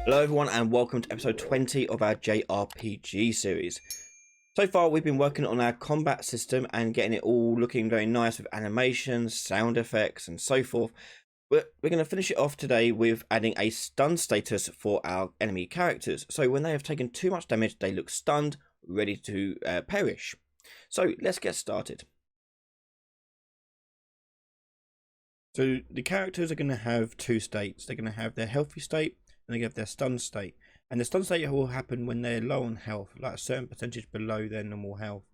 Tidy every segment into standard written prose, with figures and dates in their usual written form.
Hello everyone and welcome to episode 20 of our JRPG series. So far we've been working on our combat system and getting it all looking very nice with animations, sound effects and so forth. But we're going to finish it off today with adding a stun status for our enemy characters. So when they have taken too much damage, they look stunned, ready to perish. So let's get started. So the characters are going to have two states. They're going to have their healthy state and they have their stun state. And the stun state will happen when they're low on health, like a certain percentage below their normal health.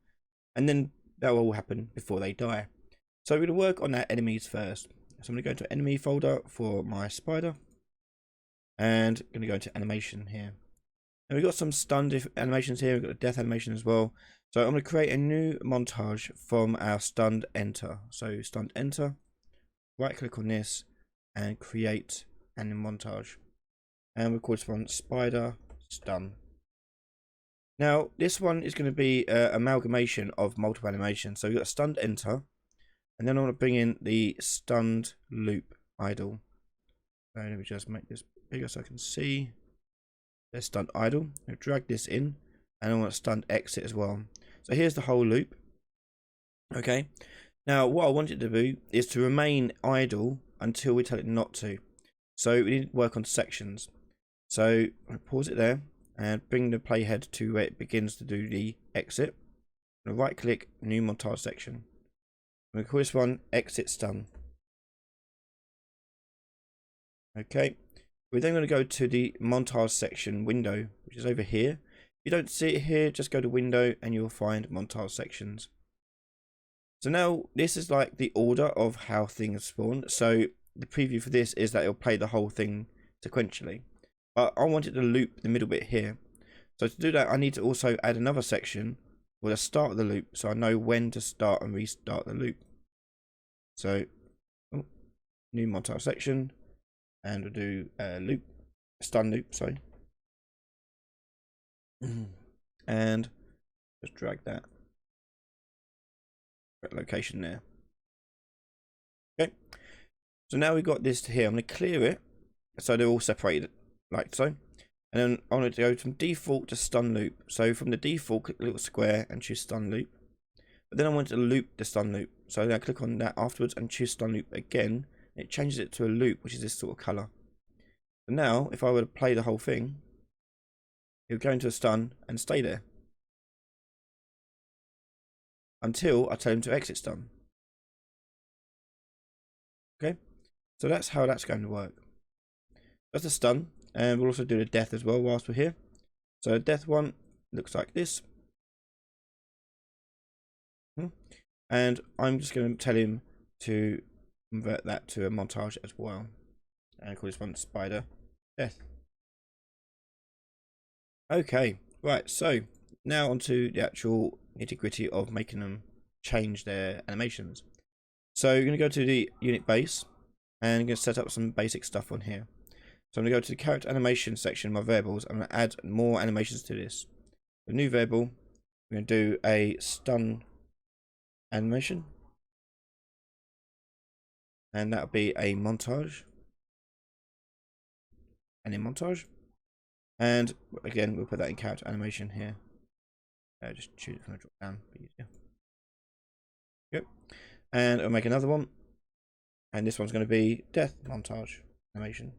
And then that will all happen before they die. So we're going to work on our enemies first. So I'm going to go into enemy folder for my spider. And I'm going to go into animation here. And we've got some stunned animations here. We've got a death animation as well. So I'm going to create a new montage from our stunned enter. So stunned enter. Right click on this and create an montage. And we'll call this one spider stun. Now this one is going to be an amalgamation of multiple animations. So we've got stunned enter, and then I want to bring in the stunned loop idle. So let me just make this bigger so I can see. There's stunned idle. I'll drag this in, and I want stunned exit as well. So here's the whole loop. Okay. Now what I want it to do is to remain idle until we tell it not to. So we need to work on sections. So I pause it there and bring the playhead to where it begins to do the exit. And right click new montage section. I'm going to call this one exit stun. Okay. We're then going to go to the montage section window, which is over here. If you don't see it here, just go to window and you'll find montage sections. So now this is like the order of how things spawn. So the preview for this is that it'll play the whole thing sequentially. But I wanted to loop the middle bit here. So to do that, I need to also add another section for the start of the loop, so I know when to start and restart the loop. So new montage section, and we'll do loop, stun loop, sorry. And just drag that location there. Okay. So now we've got this here. I'm going to clear it so they're all separated like so. And then I want to go from default to stun loop. So from the default, click the little square and choose stun loop. But then I want to loop the stun loop. So then I click on that afterwards and choose stun loop again. It changes it to a loop, which is this sort of color. So now, if I were to play the whole thing, it would go into a stun and stay there until I tell him to exit stun. Okay, so that's how that's going to work. That's the stun, and we'll also do the death as well whilst we're here. So the death one looks like this. And I'm just going to tell him to convert that to a montage as well. And call this one spider death. Okay, right, so now onto the actual nitty-gritty of making them change their animations. So you're going to go to the unit base and I'm going to set up some basic stuff on here. So I'm going to go to the character animation section of my variables. I'm going to add more animations to this. The new variable, we're going to do a stun animation. And that'll be a montage. And a montage. And again, we'll put that in character animation here. Just choose it from the drop down, be easier. Yep. And I'll make another one. And this one's going to be death montage animation.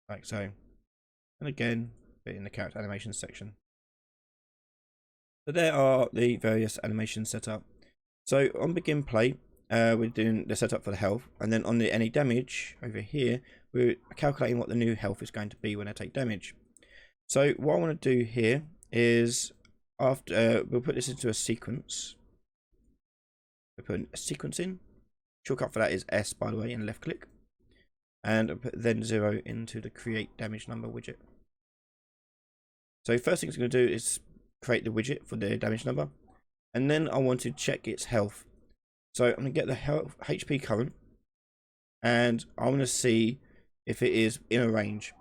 Like so. And again, put it in the character animation section. So there are the various animations set up. So on begin play, we're doing the setup for the health, and then on the any damage over here, we're calculating what the new health is going to be when I take damage. So what I want to do here is after we'll put this into a sequence. We'll put a sequence in. Shortcut for that is S, by the way, and left click, and I'll put then 0 into the create damage number widget. So first thing it's going to do is create the widget for the damage number, and then I want to check its health. So I'm going to get the health HP current, and I want to see if it is in a range.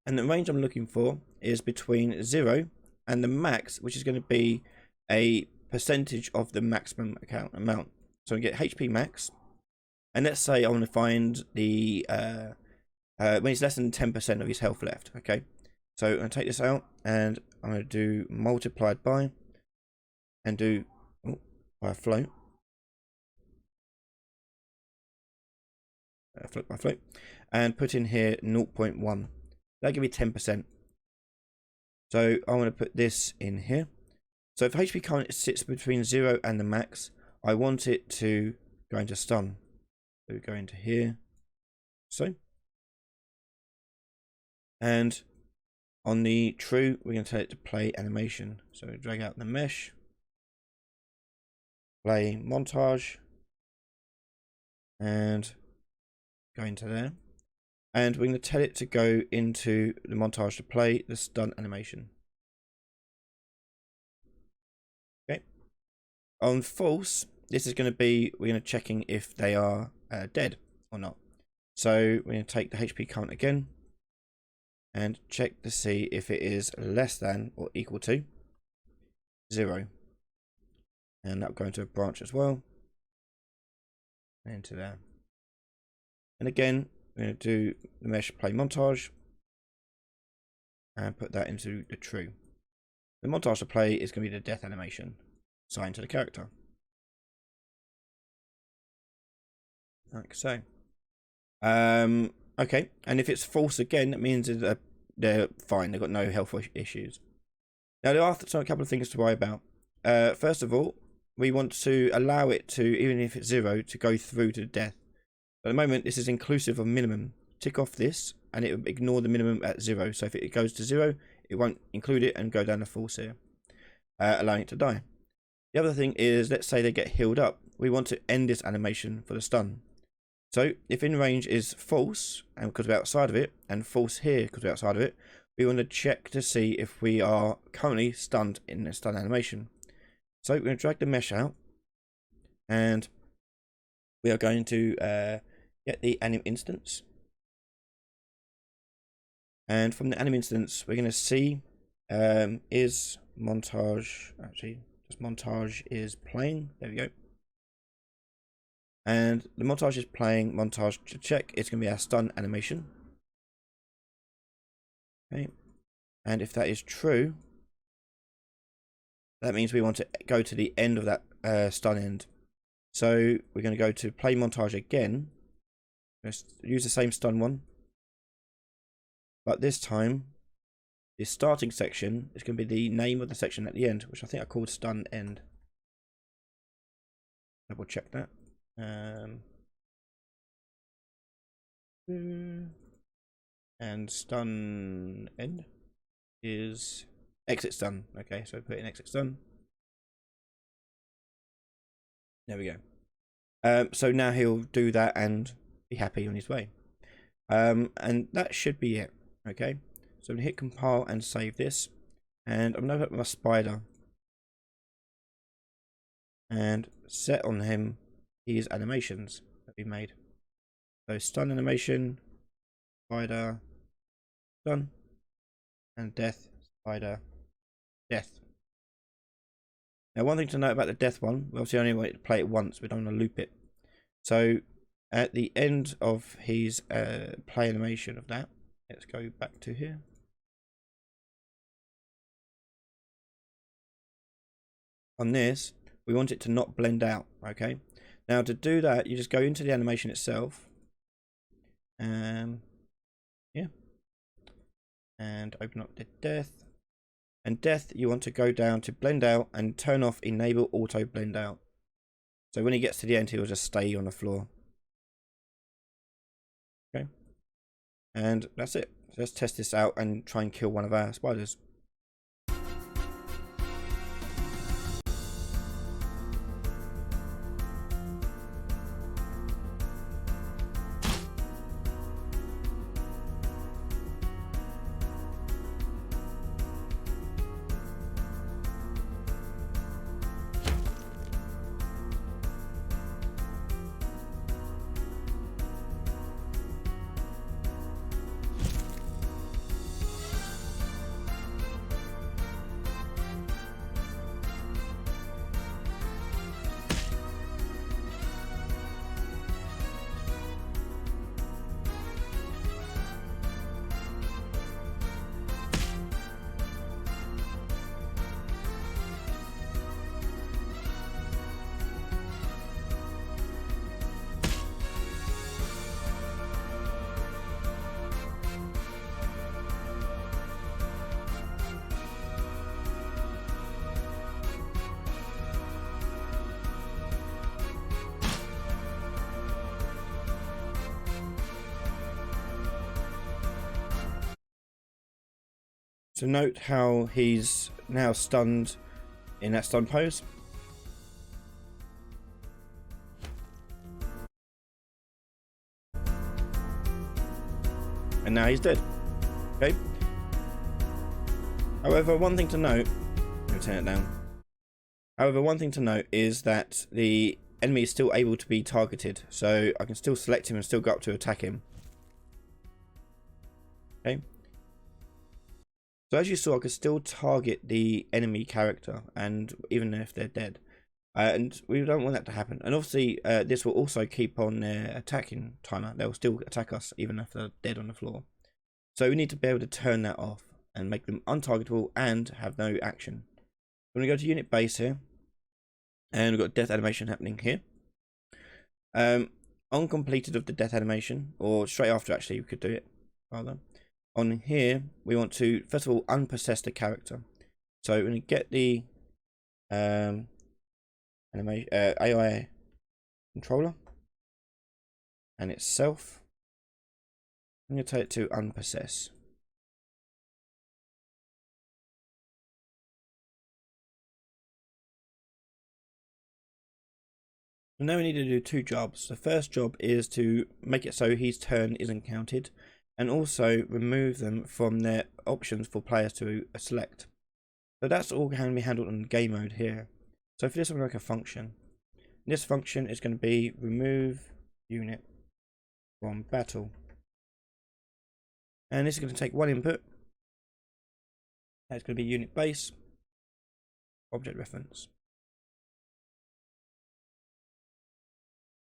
And the range I'm looking for is between 0 and the max, which is going to be a percentage of the maximum amount. So we get HP max, and let's say I want to find the when it's less than 10% of his health left. Okay, so I'm going to take this out, and I'm going to do multiplied by, and do by float. Float by float, and put in here 0.1. That'll give me 10%. So I want to put this in here. So if HP current sits between 0 and the max, I want it to go into stun. So we go into here, so. And on the true, we're going to tell it to play animation. So drag out the mesh, play montage, and go into there. And we're going to tell it to go into the montage to play the stun animation. Okay. On false, this is going to be, we're going to checking if they are dead or not. So we're going to take the HP count again and check to see if it is less than or equal to 0. And that'll go into a branch as well. Into there. And again, we're going to do the mesh play montage and put that into the true. The montage to play is going to be the death animation assigned to the character. Like so. Okay, and if it's false again, that means that they're fine. They've got no health issues. Now there are a couple of things to worry about. First of all, we want to allow it to, even if it's 0, to go through to death. At the moment, this is inclusive of minimum. Tick off this, and it will ignore the minimum at 0. So if it goes to 0, it won't include it and go down to false here, allowing it to die. The other thing is, let's say they get healed up. We want to end this animation for the stun. So if in range is false, and because we're outside of it, and false here because we're outside of it, we want to check to see if we are currently stunned in the stun animation. So we're going to drag the mesh out, and we are going to get the anim instance. And from the anim instance, we're going to see is montage, actually, just montage is playing. There we go. And the montage is playing. Montage to check, it's going to be our stun animation. Okay. And if that is true, that means we want to go to the end of that stun end. So we're going to go to play montage again. Let's use the same stun one. But this time, the starting section is going to be the name of the section at the end, which I think I called stun end. Double check that. And stun end is exit stun. Okay, so put in exit stun. There we go. So now he'll do that and be happy on his way. And that should be it. Okay, so I'm going to hit compile and save this. And I'm going to put my spider and set on him his animations that we made. So stun animation, spider, stun, and death, spider, death. Now one thing to note about the death one, we obviously only want to play it once, we don't want to loop it. So at the end of his play animation of that, let's go back to here. On this, we want it to not blend out, okay? Now to do that, you just go into the animation itself. Yeah. And open up the death. And death, you want to go down to blend out and turn off enable auto blend out. So when he gets to the end, he'll just stay on the floor. Okay. And that's it. So let's test this out and try and kill one of our spiders. So note how he's now stunned in that stun pose. And now he's dead. Okay. However, one thing to note, let me turn it down. However, one thing to note is that the enemy is still able to be targeted, so I can still select him and still go up to attack him. Okay. So as you saw, I could still target the enemy character, and even if they're dead. And we don't want that to happen. And obviously, this will also keep on their attacking timer. They'll still attack us even if they're dead on the floor. So we need to be able to turn that off and make them untargetable and have no action. We're going to go to unit base here. And we've got death animation happening here. On completed of the death animation, or straight after actually, we could do it rather. On here, we want to first of all unpossess the character. So we're going to get the AI controller and itself. I'm going to take it to unpossess. Now we need to do two jobs. The first job is to make it so his turn isn't counted, and also remove them from their options for players to select. So that's all can be handled in game mode here. So for this, I'm going to make a function. This function is going to be remove unit from battle, and this is going to take one input. That's going to be unit base object reference.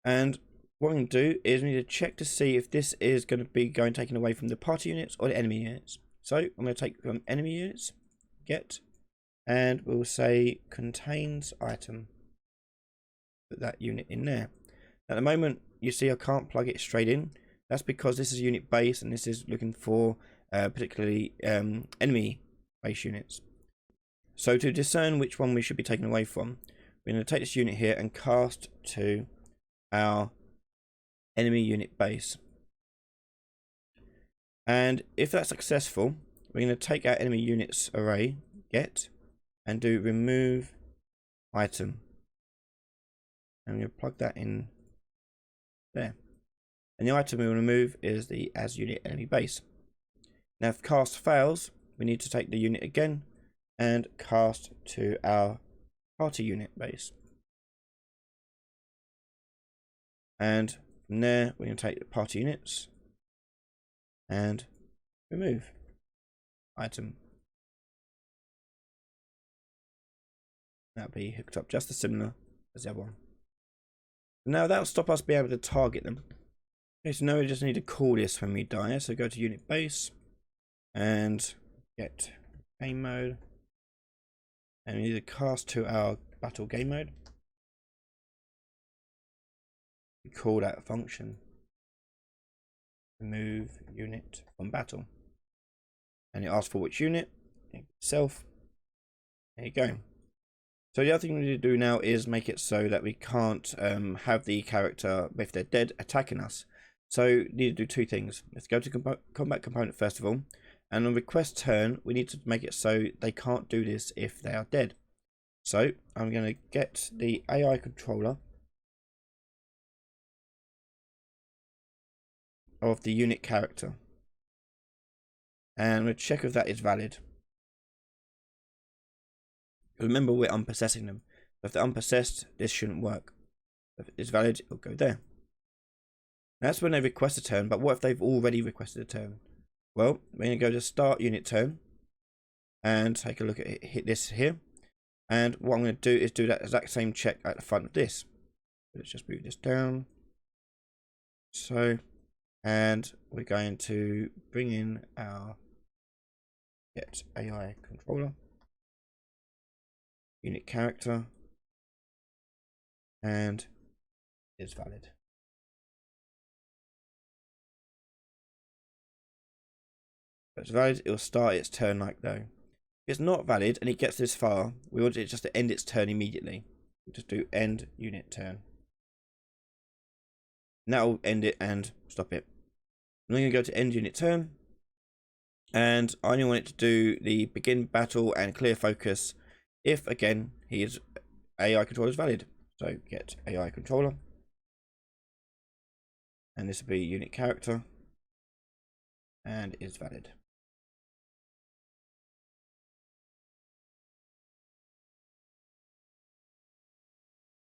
And what I'm going to do is we need to check to see if this is going to be taken away from the party units or the enemy units. So I'm going to take from enemy units, get, and we'll say contains item. Put that unit in there. At the moment, you see I can't plug it straight in. That's because this is unit base and this is looking for particularly enemy base units. So to discern which one we should be taken away from, we're going to take this unit here and cast to our enemy unit base. And if that's successful, we're going to take our enemy units array, get, and do remove item. And we'll plug that in there. And the item we will remove is the as unit enemy base. Now if cast fails, we need to take the unit again and cast to our party unit base. And from there, we're going to take the party units and remove item. That'll be hooked up just as similar as the other one. Now that'll stop us being able to target them. Okay, so now we just need to call this when we die. So go to unit base and get game mode. And we need to cast to our battle game mode. We call that function remove unit from battle, and it asks for which unit itself. There you go. So the other thing we need to do now is make it so that we can't have the character, if they're dead, attacking us. So we need to do two things. Let's go to combat component first of all, and on request turn we need to make it so they can't do this if they are dead. So I'm going to get the AI controller of the unit character, and we'll check if that is valid. Remember, we're unpossessing them. If they're unpossessed, this shouldn't work. If it's valid, it'll go there. That's when they request a turn, but what if they've already requested a turn? Well, we're going to go to start unit turn and take a look at it, hit this here. And what I'm going to do is do that exact same check at the front of this. Let's just move this down. So, and we're going to bring in our get AI controller, unit character, and is valid. If it's valid, it will start its turn like though. If it's not valid and it gets this far, we want it just to end its turn immediately. We'll just do end unit turn. And that will end it and stop it. I'm going to go to end unit turn, And I only want it to do the begin battle and clear focus if, again, his AI controller is valid. So get AI controller, and this will be unit character, and is valid.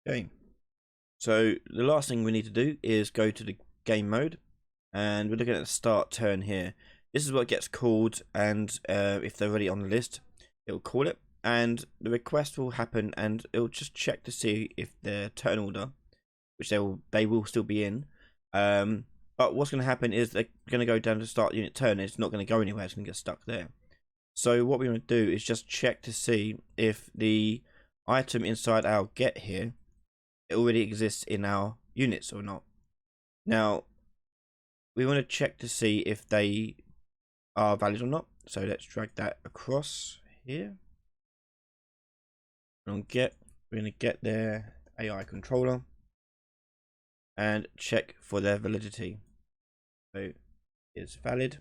Okay, so the last thing we need to do is go to the game mode, and we're looking at the start turn here. This is what gets called, and if they're already on the list, it'll call it, and the request will happen, and it'll just check to see if their turn order, which they will still be in. But what's going to happen is they're going to go down to start unit turn, and it's not going to go anywhere. It's going to get stuck there. So what we want to do is just check to see if the item inside our get here already exists in our units or not. Now we want to check to see if they are valid or not. So let's drag that across here. We're going to get their AI controller and check for their validity. So it's valid.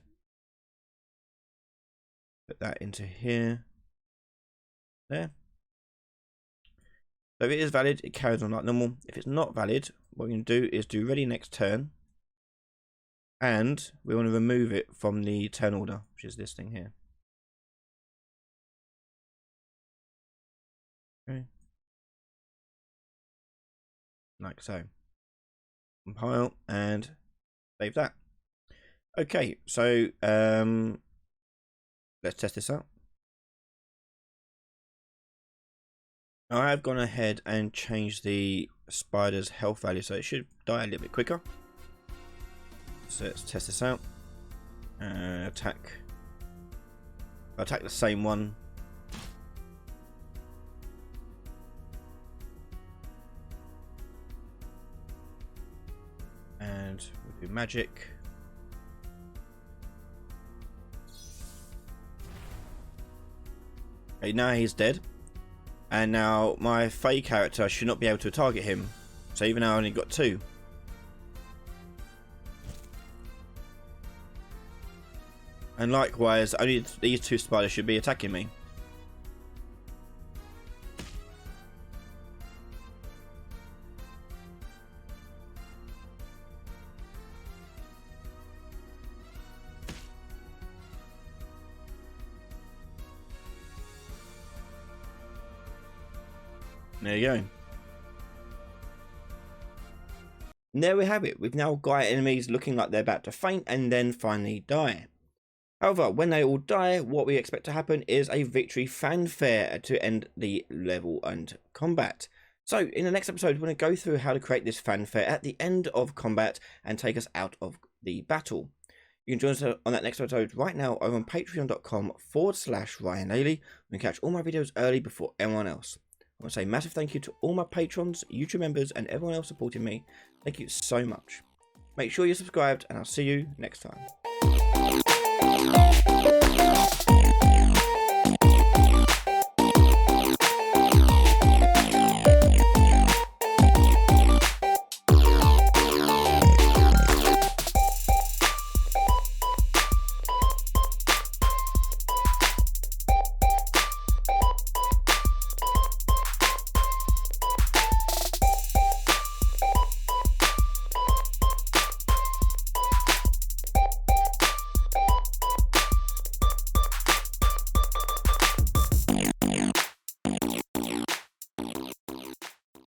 Put that into here. There. So if it is valid, it carries on like normal. If it's not valid, what we're going to do is do ready next turn, and we want to remove it from the turn order, which is this thing here. Okay. Like so. Compile and save that. Okay, so let's test this out. I've gone ahead and changed the spider's health value, so it should die a little bit quicker. So let's test this out. Attack. I'll attack the same one. And we'll do magic. Okay, now he's dead. And now my Fae character should not be able to target him. So even now I only got 2. And likewise, only these 2 spiders should be attacking me. There you go. And there we have it. We've now got enemies looking like they're about to faint and then finally die. However, when they all die, what we expect to happen is a victory fanfare to end the level and combat. So in the next episode, we're going to go through how to create this fanfare at the end of combat and take us out of the battle. You can join us on that next episode right now over on patreon.com/Ryan Laley. You can catch all my videos early before everyone else. I want to say a massive thank you to all my patrons, YouTube members, and everyone else supporting me. Thank you so much. Make sure you're subscribed, and I'll see you next time.